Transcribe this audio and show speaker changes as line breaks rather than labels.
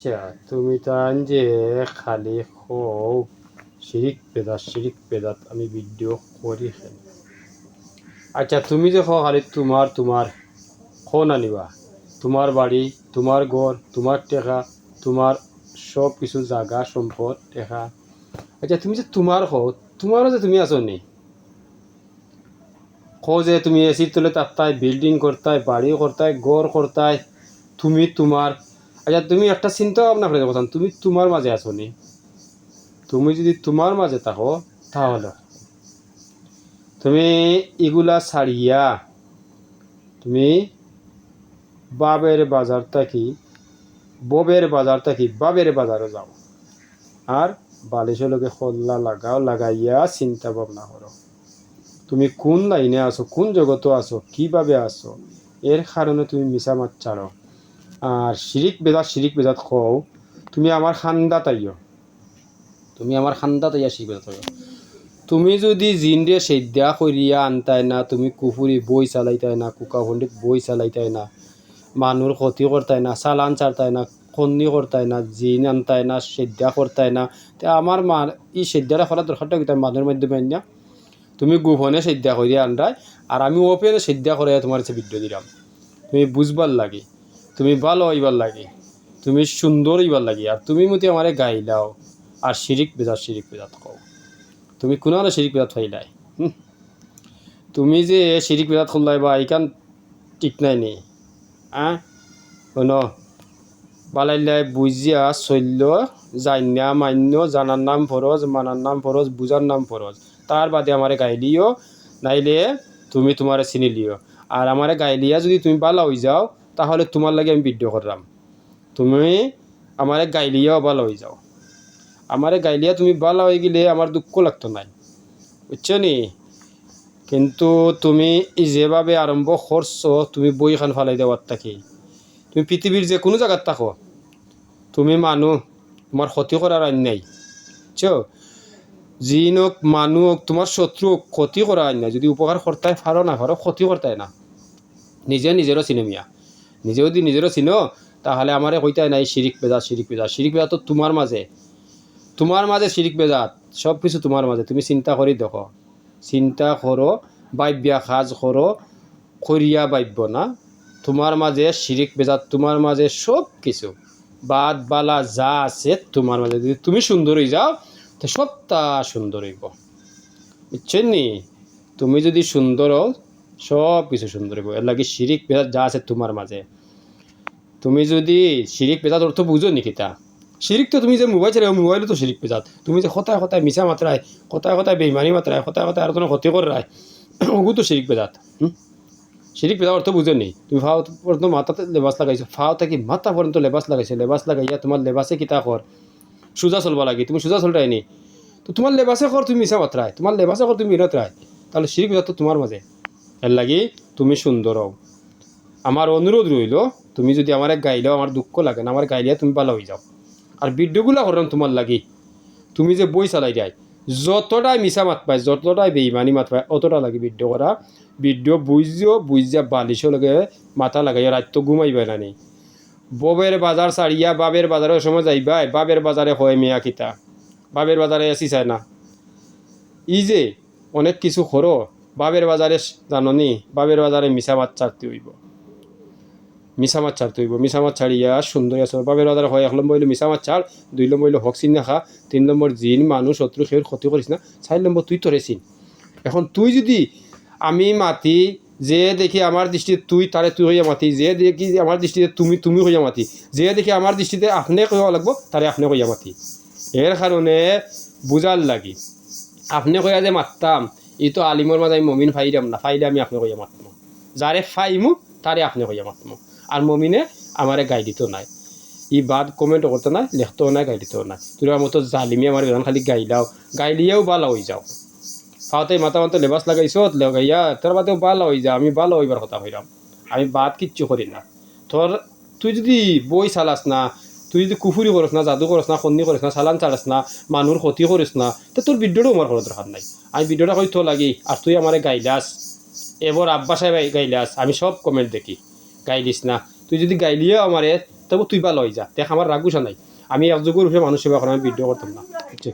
আচ্ছা, তুমি তান যে খালি হোক শিরিক বেদাত আমি ভিডিও করি খেলে। আচ্ছা, তুমি যে খালি তোমার ফোন আনিবা, তোমার বাড়ি, তোমার ঘর, তোমার টেকা, তোমার সব কিছু জায়গা সম্পদ টেকা। আচ্ছা, তুমি যে তোমারও যে তুমি আছো নি, যে তুমি এসির তলে তাপতাই, বিল্ডিং করতাই, বাড়ি করতাই, ঘর করতাই, তুমি তোমার। আচ্ছা, তুমি একটা চিন্তা ভাবনা করে দেখো, তুমি তোমার মাঝে আছো নি? তুমি যদি তোমার মাঝে থাকো, তাহলে তুমি এগুলা ছাড়িয়া তুমি বাবের বাজার থাকি বাবের বাজারে যাও, আর বালিশের লোকে খোল্লা লাগাইয়া চিন্তা ভাবনা করো তুমি কোন লাইনে আছো, কোন জগতে আছো, কিভাবে আছো। এর কারণে তুমি মিছা মাত ছাড়ো। আর শিরিক বেজাত কও, তুমি আমার খান্দা তাইয়া শিরিক বেজাত হইও। তুমি যদি জিনরে সেদ্যা করিয়া আনতাই না, তুমি কুফুরি বই চালাইতাই না, কুকা পণ্ডিত বই চালাইতাই না, মানুষ ক্ষতি করতাই না, চালান চারতাই না, খন্নি করতাই না, জিন আনতাই না, সেদ্যা করতাই না, তে আমার সেদ্যাটা করার দরকারটা কি? মানুষের মাধ্যমে না, তুমি গোপনে সেদ্যা করিয়া আনরাই, আর আমি ওপেনে সেদ্যা করাইয়া তোমার কাছে ভিডিও দিলাম। তুমি বুঝবার লাগে, তুমি ভালো হইবার লাগে, তুমি সুন্দর হইবার লাগে, আর তুমি মতে আমারে গাইলাও আর শিরিক বেজাত কও। তুমি কোনো শিরিক বেজাত ফাইলাই। তুমি যে শিরিক বেজাত করলাই বা এইখান ঠিক নাই নি। বালাইলাই বুঝিয়া চল্য, জান্যা মান্য, জানার নাম ফরজ, মানার নাম ফরজ, বুঝার নাম ফরজ। তার বাদে আমারে গাইলিও, নাইলে তুমি তোমারে চিনি লিও। আর আমারে গাইলিয়া যদি তুমি বালা হয়ে যাও, তাহলে তোমার লাগে আমি ভিডিও করলাম। তুমি আমারে গাইলিয়াও বালা হয়ে যাও। আমারে গাইলিয়া তুমি বালা হয়ে গেলে আমার দুঃখ লাগতো নাই, বুঝছো নি? কিন্তু তুমি যেভাবে আরম্ভ করছো, তুমি বইখান ফালাই দেওয়ার থাকি, তুমি পৃথিবীর যে কোনো জায়গার থাকো, তুমি মানুষ, তোমার ক্ষতি করার আইন নাই, বুঝছো? জিন হোক, মানুষ হোক, তোমার শত্রু হোক, ক্ষতি করা আইন নাই। যদি উপকার করতে পারো না পারো, ক্ষতি করতে না। নিজেরও চিনো মিয়া, যদি নিজেরও চিনো, তাহলে আমারে কইতে নাই শিরিক বেজাত তো তোমার মাঝে শিরিক বেজাত সব কিছু তোমার মাঝে। তুমি চিন্তা করি দেখো, চিন্তা করো, বাইব্যা কাজ করো, করিয়া বাইব্য না। তোমার মাঝে শিরিক বেজাত, তোমার মাঝে সব কিছু বাদ বালা যা আছে তোমার মাঝে। যদি তুমি সুন্দর হয়ে যাও, তো সবটা সুন্দর হইব, বুঝছেন নি? তুমি যদি সুন্দর হও, সব কিছু সুন্দর হইব। এর লাগে শিরিক বেজাত যা আছে তোমার মাঝে। তুমি যদি শিরিক বেজাত অর্থ বুঝো নি কিতা? শিরিক তো তুমি যে মোবাইল চালাও, মোবাইলও তো শিরিক বেজাত। তুমি যে কথায় মিছা মাত্রায়, কথায় বেইমানি মাত্রায়, কথায় আর কোনো ক্ষতি করে রায়, ওগু তো শিরিক বেজাত। শিরিক বেজাত অর্থ বুঝো নি? তুমি ফাও পর্যন্ত মাথাতে লেবাস লাগাইছো, ফাও থাকি মাথা পর্যন্ত লেবাস লাগাইছো, লেবাস লাগাইয়া তোমার লেবাসে কিতা কর, সোজা চলবা লাগে, তুমি সোজা চলটাই নি। তো তোমার লেবাসে কর তুমি মিছা মাত্রায়, তোমার লেবাসে কর তুমি বিনত রায়, তাহলে শিরিক বেজাত তো তোমার মাঝে। এর লাগি তুমি সুন্দর হও। আমার অনুরোধ রইল, তুমি যদি আমার গাইলেও আমার দুঃখ লাগে না, আমার গাইলিয়া তুমি ভালো হয়ে যাও। আর ভিডিওগুলো করলাম তোমার লাগি, তুমি যে বই চালাই যায়, যতটাই মিছা মাত পায়, যতটাই বেইমানি মাত পায়, অতটা লাগে ভিডিও করা। ভিডিও বুঝিয়া বালিশও লাগে মাথা লাগাইয়া রাত ঘুমাইবা না নি। ববের বাজার ছাড়িয়া বাবের বাজারের সময় যাইবাই, বাবের বাজারে হয় মেয়া কিতা, বাবের বাজারে আসি চায় না। ই যে অনেক কিছু করো, বাবের বাজারে জাননি, বাবের বাজারে মিছা মাত ছাড়তে হইব, মিছা মাছ ছাড়িয়া সুন্দর আছে। বাবের বাজার হয় 1 নম্বর হইলো মিছা মাছ ছাড়, 2 নম্বর হইলো হক চিন খা, 3 নম্বর জিন মানুষ শত্রু সের ক্ষতি করিস না, 4 নম্বর তুই তোরে চিন। এখন তুই যদি আমি মাতি, যে দেখি আমার দৃষ্টিতে তুই তারে তুই হইয়া মাতি, যে দেখি আমার দৃষ্টিতে তুমি হইয়া মাতি, যে দেখি আমার দৃষ্টিতে আপনি কইয়া লাগবো, তারে আপনি কইয়া মাতি। এর কারণে বুঝার লাগি, আপনি কইয়া যে মাততাম, ই তো আলিমর মাঝে আমি মমিন ফাইলাম না, ফাইলে আমি আপনি কইয়া মাতমো, যারে ফাইমু তারে আপনি কইয়া মাতমো। আর মমিনে আমারে গাই দিত নাই, ই বাদ কমেন্ট করতে নাই, লেখতেও নাই, গাই দিতেও নাই। তোর মতো জালিমি আমার বেতন খালি গাইলিয়াও বালা হয়ে যাও। ফাওতে মাথা লেবাস লাগাইছ, লাগাইয়া তোর বাদেও বালা হয়ে যাও। আমি বালা হইবার কথা হইলাম, আমি বাদ কিচ্ছু করি না। তুই যদি বই চালাস না, তুই যদি কুফুরি করস না, জাদু করস না, খন্নি করস না, চালান চালাস না, মানুষ ক্ষতি করিস না, তো তোর ভিডিওটাও আমার করার দরকার নাই। আমি ভিডিওটা কই তো লাগি, আর তুই আমারে গাইলাস, এবার আব্বা সাহেব গাইলাস, আমি সব কমেন্ট দেখি, গাইলিস না। তুই যদি গাইলিও আমারে তবে তুই বা লই যা দেখ আমার রাগুসা নাই আমি একযোগের উপরে মানুষ সেবা করার আমি ভিডিও করতাম না বুঝছি